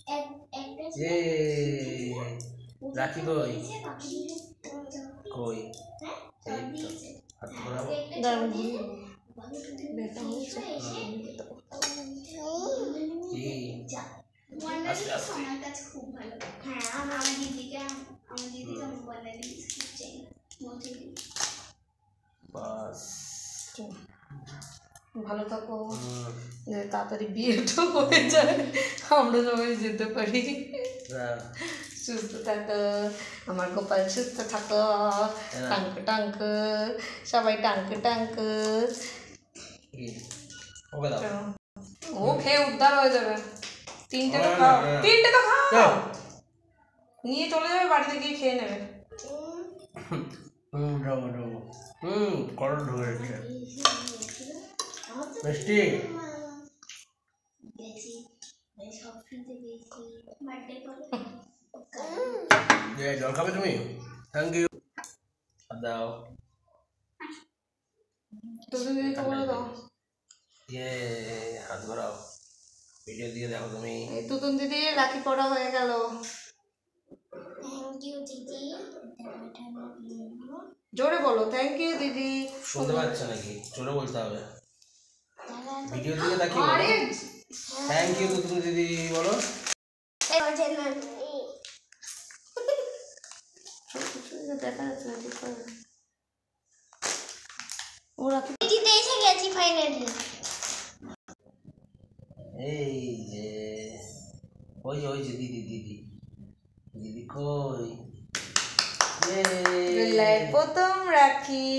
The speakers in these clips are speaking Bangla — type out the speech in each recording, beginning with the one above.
ये राखी कई कई हाथ बढ़ाओ আস্তে আস্তে আমার কাছে খুব ভালো হ্যাঁ আমার দিদিকে বলে দিয়েছি চেন মোটি বাস ভালো থাকো তাড়াতাড়ি বিয়েটা হয়ে যায় আমরা সবাই যেতে পারি সুস্থ থাকো আমার গোপাল সুস্থ থাকো টাঙ্ক টাঙ্ক সবাই টাঙ্ক টাঙ্ক ও খেয়ে উদ্ধার হয়ে যাবে তিনটে তো খাও নিয়ে চলে যাবে বাড়িতে গিয়ে খেয়ে নেবে জল খাবে তুমি থ্যাংক ইউ দাও তুমি বলে দাও হাত ধরাও ভিডিও দিয়ে দেখো তুমি এই তুতুন দিদি রাখি পড়া হয়ে গেল থ্যাংক ইউ দিদি জোরে বলো থ্যাংক ইউ দিদি শুনতে পাচ্ছ নাকি জোরে বলতে হবে ভিডিও দিয়ে দেখি আরে থ্যাংক ইউ তুতুন দিদি বলো এই বাজে না দেখা যাচ্ছে না ঠিক করে ওরা দিদি এসে গেছি ফাইনালি এই যে ওই যে দিদি দিদি দিদি কই গলায় প্রথম রাখি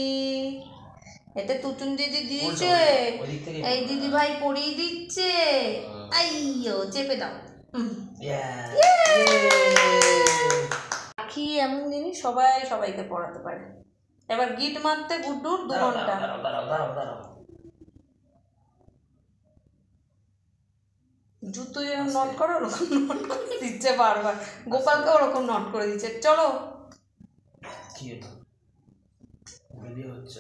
এটা তুতুন দিদি দিয়েছে এই দিদি ভাই পরিয়ে দিচ্ছে আইয়ো চেপে দাও রাখি এমন জিনিস সবাই সবাইকে পড়াতে পারে এবার গিট মারতে গুড্ডুর 2 ঘন্টা জুতো যেরকম নট করো ওরকম নট করে দিচ্ছে বারবার গোপালকে ওরকম নট করে দিচ্ছে চলো কি এটা ভিডিও হচ্ছে